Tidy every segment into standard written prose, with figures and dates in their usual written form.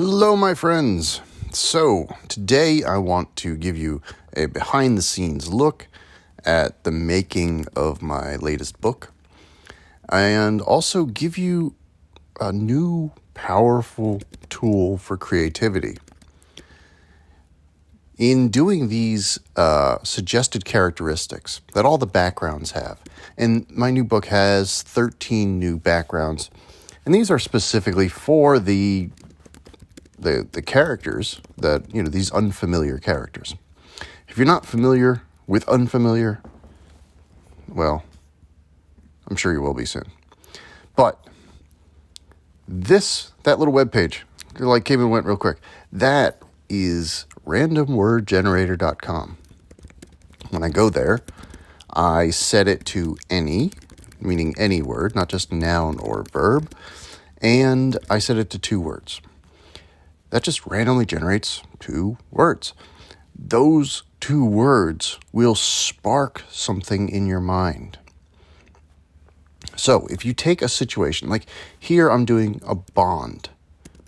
Hello, my friends. So, today I want to give you a behind the scenes look at the making of my latest book and also give you a new powerful tool for creativity. In doing these suggested characteristics that all the backgrounds have, and my new book has 13 new backgrounds, and these are specifically for the characters that, these unfamiliar characters. If you're not familiar with unfamiliar, well, I'm sure you will be soon. But that little webpage, came and went real quick, that is randomwordgenerator.com. When I go there, I set it to any, meaning any word, not just noun or verb, and I set it to 2 words. That just randomly generates 2 words. Those 2 words will spark something in your mind. So if you take a situation, like here I'm doing a bond.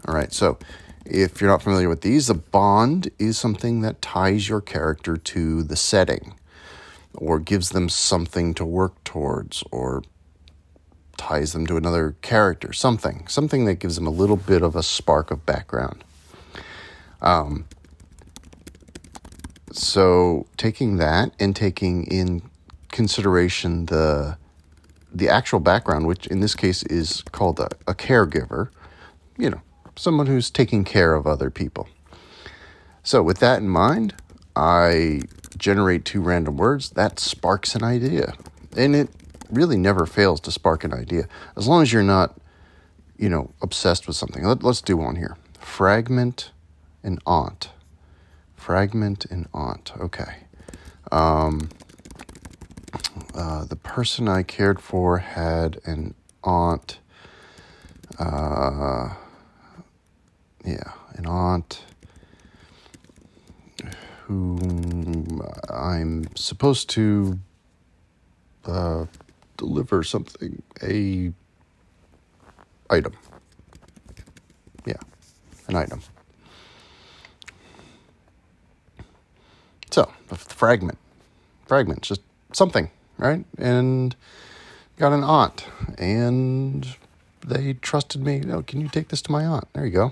All right, so if you're not familiar with these, a bond is something that ties your character to the setting or gives them something to work towards or ties them to another character, something that gives them a little bit of a spark of background. So taking that and taking in consideration the actual background, which in this case is called a caregiver, someone who's taking care of other people. So with that in mind, I generate 2 random words. That sparks an idea. And it really never fails to spark an idea, as long as you're not, obsessed with something. Let's do one here. Fragment and aunt. Fragment and aunt. Okay. The person I cared for had an aunt. An aunt whom I'm supposed to deliver something, a item. Yeah, an item. So, a fragment, just something, right? And got an aunt, and they trusted me. Can you take this to my aunt? There you go.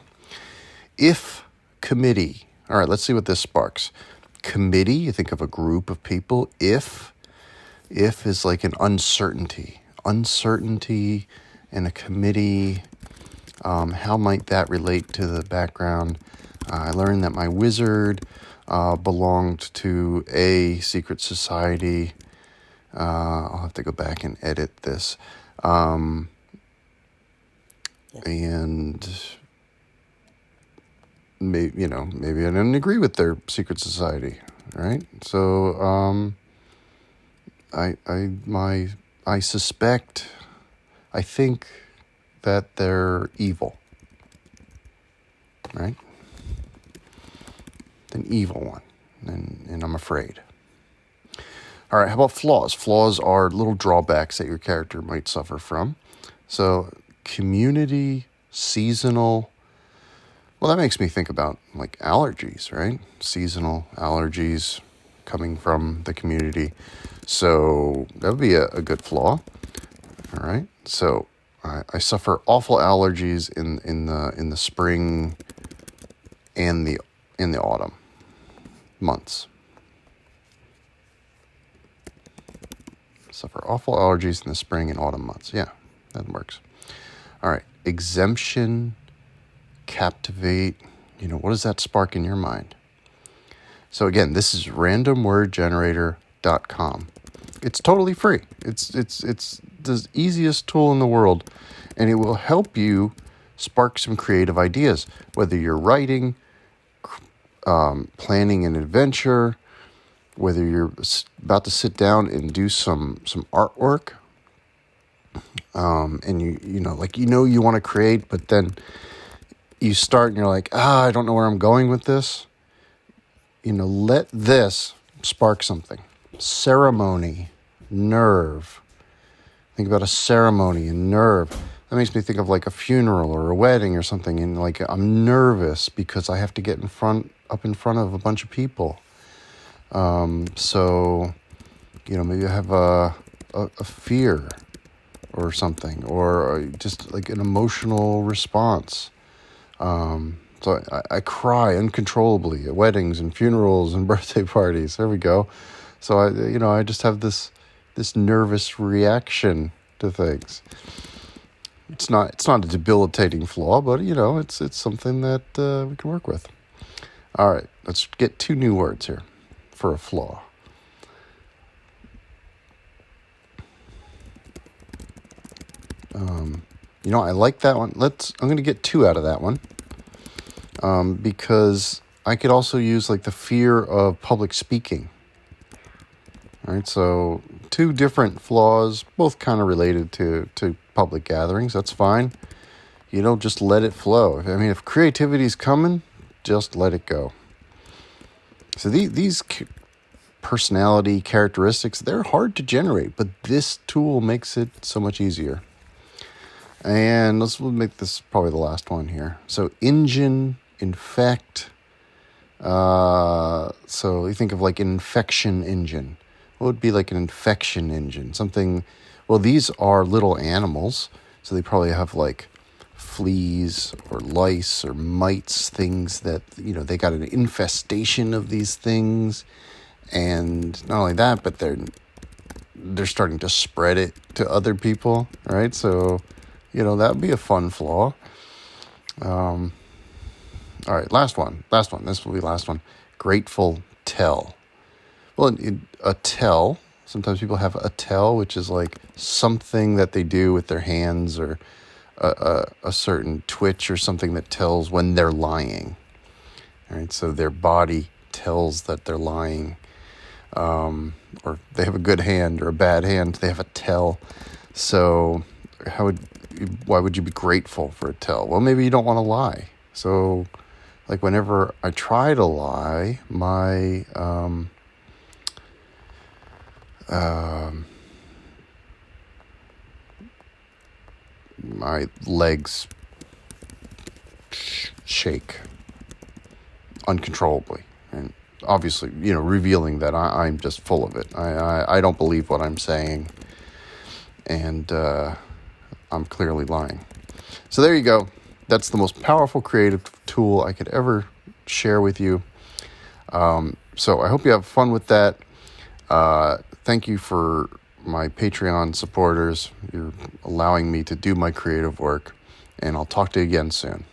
If committee. All right, let's see what this sparks. Committee, you think of a group of people. If is like an uncertainty. Uncertainty in a committee. How might that relate to the background? I learned that my wizard belonged to a secret society. I'll have to go back and edit this. And maybe I didn't agree with their secret society, right? So I suspect, I think that they're evil, right? An evil one, and I'm afraid. All right, how about flaws? Flaws are little drawbacks that your character might suffer from. So community, seasonal. Well, that makes me think about like allergies, right? Seasonal allergies coming from the community. So that would be a good flaw. All right. So I suffer awful allergies in the spring and in the autumn months. Suffer awful allergies in the spring and autumn months. Yeah, that works. All right. Exemption, captivate. What does that spark in your mind? So again, this is randomwordgenerator.com. It's totally free. It's the easiest tool in the world, and it will help you spark some creative ideas, whether you're writing, planning an adventure, whether you're about to sit down and do some artwork, and you want to create, but then you start and you're like, I don't know where I'm going with this. Let this spark something. Ceremony, nerve. Think about a ceremony and nerve. that makes me think of like a funeral or a wedding or something, and like I'm nervous because I have to get up in front of a bunch of people. So, maybe I have a fear or something, or just like an emotional response. So I cry uncontrollably at weddings and funerals and birthday parties. There we go. So I just have this nervous reaction to things. It's not a debilitating flaw, but it's something that we can work with. All right, let's get 2 new words here for a flaw. I like that one. I'm going to get 2 out of that one, because I could also use like the fear of public speaking. All right, so 2 different flaws, both kind of related to public gatherings. That's fine. Just let it flow. I mean, if creativity's coming, just let it go. So these personality characteristics, they're hard to generate, but this tool makes it so much easier. And we'll make this probably the last one here. So engine, infect. So you think of like an infection engine. What would be like an infection engine? Something, well, these are little animals, so they probably have like fleas or lice or mites, things that, they got an infestation of these things. And not only that, but they're starting to spread it to other people, right? So, that would be a fun flaw. All right, last one. This will be the last one. Grateful tell. Well, a tell, sometimes people have a tell, which is like something that they do with their hands, or a certain twitch or something that tells when they're lying. All right, so their body tells that they're lying. Or they have a good hand or a bad hand, they have a tell. So why would you be grateful for a tell? Well, maybe you don't want to lie. So like whenever I try to lie, my my legs shake uncontrollably, and obviously, revealing that I'm just full of it. I don't believe what I'm saying, and I'm clearly lying. So there you go. That's the most powerful creative tool I could ever share with you. So I hope you have fun with that. Thank you for my Patreon supporters. You're allowing me to do my creative work, and I'll talk to you again soon.